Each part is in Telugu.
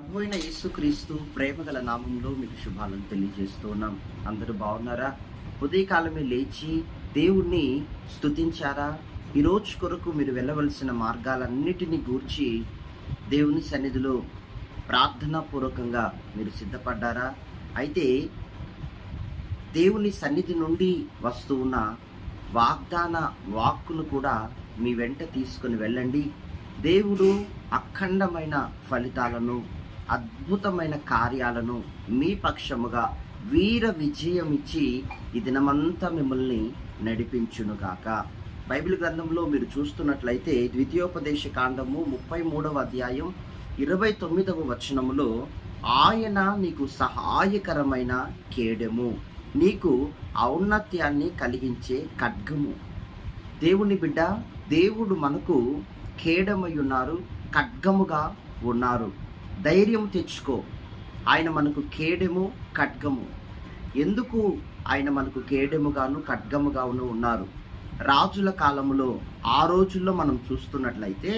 ప్రభు అయిన యేసుక్రీస్తు ప్రేమగల నామంలో మీకు శుభాలను తెలియజేస్తూ ఉన్నాం. అందరూ బాగున్నారా? ఉదయకాలమే లేచి దేవుణ్ణి స్తుతించారా? ఈరోజు కొరకు మీరు వెళ్ళవలసిన మార్గాలన్నిటినీ గూర్చి దేవుని సన్నిధిలో ప్రార్థనాపూర్వకంగా మీరు సిద్ధపడ్డారా? అయితే దేవుని సన్నిధి నుండి వస్తూ ఉన్న వాగ్దాన వాక్కును కూడా మీ వెంట తీసుకుని వెళ్ళండి. దేవుడు అఖండమైన ఫలితాలను, అద్భుతమైన కార్యాలను మీ పక్షముగా వీర విజయం ఇచ్చి ఈ దినమంతా మిమ్మల్ని నడిపించునుగాక. బైబిల్ గ్రంథంలో మీరు చూస్తున్నట్లయితే ద్వితీయోపదేశ కాండము 33వ అధ్యాయం 29వ వచనములో, ఆయన నీకు సహాయకరమైన కేడెము, నీకు ఔన్నత్యాన్ని కలిగించే ఖడ్గము. దేవుని బిడ్డ, దేవుడు మనకు కేడమై ఉన్నారు, ఖడ్గముగా ఉన్నారు. ధైర్యం తెచ్చుకో. ఆయన మనకు కేడెము, ఖడ్గము. ఎందుకు ఆయన మనకు కేడెముగాను ఖడ్గముగాను ఉన్నారు? రాజుల కాలములో, ఆ రోజుల్లో మనం చూస్తున్నట్లయితే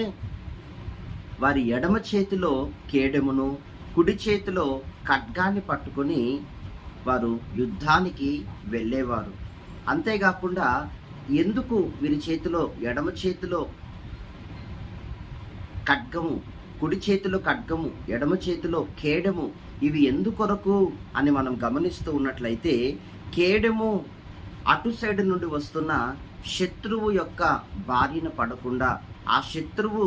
వారి ఎడమ చేతిలో కేడెమును, కుడి చేతిలో ఖడ్గాన్ని పట్టుకొని వారు యుద్ధానికి వెళ్ళేవారు. అంతేకాకుండా ఎందుకు వీరి చేతిలో, ఎడమ చేతిలో ఖడ్గము, కుడి చేతిలో ఖడ్గము, ఎడమ చేతిలో కేడెము, ఇవి ఎందుకొరకు అని మనం గమనిస్తూ ఉన్నట్లయితే, కేడెము అటు సైడ్ నుండి వస్తున్న శత్రువు యొక్క బారిన పడకుండా, ఆ శత్రువు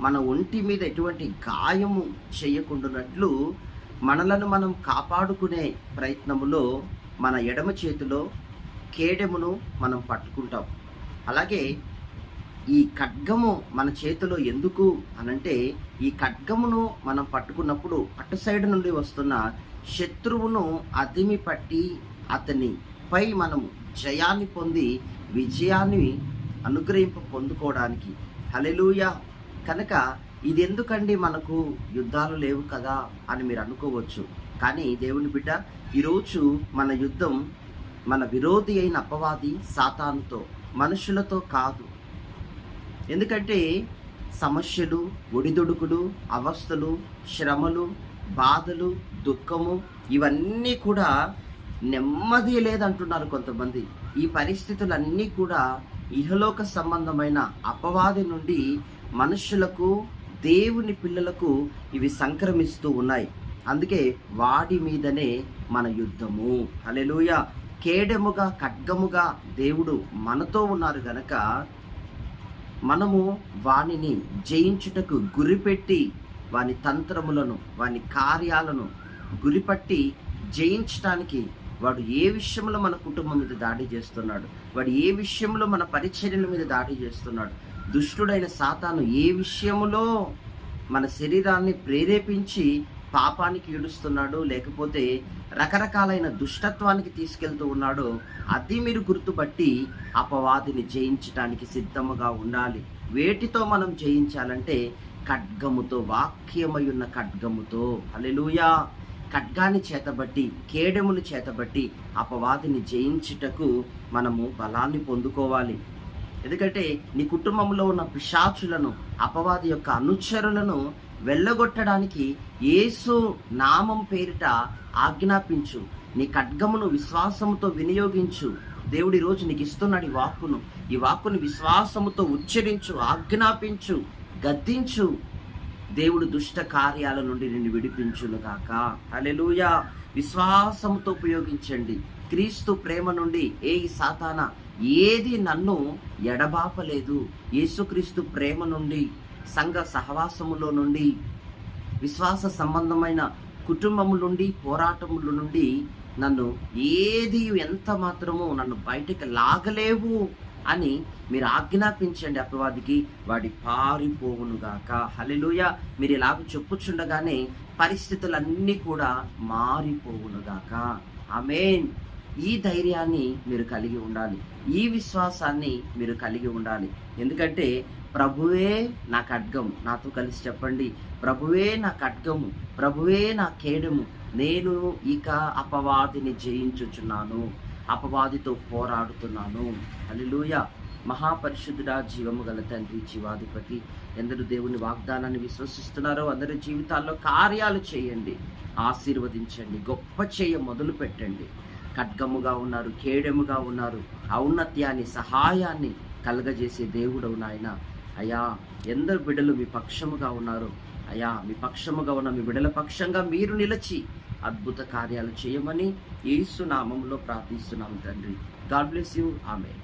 మన ఒంటి మీద ఎటువంటి గాయము చేయకుండానట్లు మనలను మనం కాపాడుకునే ప్రయత్నములో మన ఎడమ చేతిలో కేడెమును మనం పట్టుకుంటాం. అలాగే ఈ ఖడ్గము మన చేతిలో ఎందుకు అనంటే, ఈ ఖడ్గమును మనం పట్టుకున్నప్పుడు అటు సైడ్ నుండి వస్తున్న శత్రువును అదిమి పట్టి అతనిపై మనము జయాన్ని పొంది విజయాన్ని పొందుకోవడానికి. హల్లెలూయా. కనుక ఇది ఎందుకండి, మనకు యుద్ధాలు లేవు కదా అని మీరు అనుకోవచ్చు. కానీ దేవుని బిడ్డ, ఈరోజు మన యుద్ధం మన విరోధి అయిన అపవాది సాతానుతో, మనుషులతో కాదు. ఎందుకంటే సమస్యలు, ఒడిదుడుకులు, అవస్థలు, శ్రమలు, బాధలు, దుఃఖము, ఇవన్నీ కూడా నెమ్మది లేదంటున్నారు కొంతమంది. ఈ పరిస్థితులన్నీ కూడా ఇహలోక సంబంధమైన అపవాది నుండి మనుషులకు, దేవుని పిల్లలకు ఇవి సంక్రమిస్తూ ఉన్నాయి. అందుకే వాడి మీదనే మన యుద్ధము. హల్లెలూయా. కేడెముగా, ఖడ్గముగా దేవుడు మనతో ఉన్నారు గనక మనము వానిని జయించుటకు గురిపెట్టి, వాని తంత్రములను, వాని కార్యాలను గురిపట్టి జయించటానికి వాడు ఏ విషయంలో మన కుటుంబం మీద దాడి చేస్తున్నాడు, వాడు ఏ విషయంలో మన పరిచర్యల మీద దాడి చేస్తున్నాడు, దుష్టుడైన సాతాను ఏ విషయంలో మన శరీరాన్ని ప్రేరేపించి పాపానికి ఈడుస్తున్నాడు, లేకపోతే రకరకాలైన దుష్టత్వానికి తీసుకెళ్తూ ఉన్నాడో, అది మీరు గుర్తుపట్టి అపవాదిని జయించడానికి సిద్ధముగా ఉండాలి. వేటితో మనం జయించాలంటే ఖడ్గముతో, వాక్యమై ఉన్న ఖడ్గముతో. హల్లెలూయా. ఖడ్గాన్ని చేతబట్టి, కేడెమును చేతబట్టి అపవాదిని జయించుటకు మనము బలాన్ని పొందుకోవాలి. ఎందుకంటే నీ కుటుంబంలో ఉన్న పిశాచులను, అపవాది యొక్క అనుచరులను వెళ్ళగొట్టడానికి యేసు నామం పేరిట ఆజ్ఞాపించు. నీ ఖడ్గమును విశ్వాసముతో వినియోగించు. దేవుడు ఈరోజు నీకు ఇస్తున్నాడు ఈ వాక్కును విశ్వాసముతో ఉచ్చరించు, ఆజ్ఞాపించు, గద్దించు. దేవుడు దుష్ట కార్యాల నుండి నిన్ను విడిపించునుగాక. హల్లెలూయా. విశ్వాసముతో ఉపయోగించండి. క్రీస్తు ప్రేమ నుండి ఈ సాతానా ఏది నన్ను ఎడబాపలేదు. యేసుక్రీస్తు ప్రేమ నుండి, సంఘ సహవాసములో నుండి, విశ్వాస సంబంధమైన కుటుంబముల నుండి, పోరాటముల నుండి నన్ను ఏది ఎంత మాత్రము నన్ను బయటకు లాగలేవు అని మీరు ఆజ్ఞాపించండి అపవాదికి, వాడి పారిపోవునుగాక. హల్లెలూయా. మీరు ఇలాగ చెప్పుచుండగానే పరిస్థితులన్నీ కూడా మారిపోవునుగాక. ఆమేన్. ఈ ధైర్యాన్ని మీరు కలిగి ఉండాలి, ఈ విశ్వాసాన్ని మీరు కలిగి ఉండాలి. ఎందుకంటే ప్రభువే నా ఖడ్గం. నాతో కలిసి చెప్పండి, ప్రభువే నా ఖడ్గము, ప్రభువే నా కేడము, నేను ఇక అపవాదిని జయించుచున్నాను, అపవాదితో పోరాడుతున్నాను. హల్లెలూయా. మహాపరిశుద్ధుడా, జీవము గల తండ్రి, జీవాధిపతి, ఎందరు దేవుని వాగ్దానాన్ని విశ్వసిస్తున్నారో అందరి జీవితాల్లో కార్యాలు చేయండి, ఆశీర్వదించండి, గొప్ప చేయ మొదలు పెట్టండి. ఖడ్గముగా ఉన్నారు, కేడెముగా ఉన్నారు, ఔన్నత్యాన్ని, సహాయాన్ని కలగజేసే దేవుడవు నాయన. అయ్యా, ఎందరు బిడ్డలు మీ పక్షముగా ఉన్నారు అయ్యా, మీ పక్షముగా ఉన్న మీ బిడ్డల పక్షంగా మీరు నిలిచి అద్భుత కార్యాలు చేయమని యేసు నామములో ప్రార్థిస్తున్నాము తండ్రి. God bless you. ఆమేన్.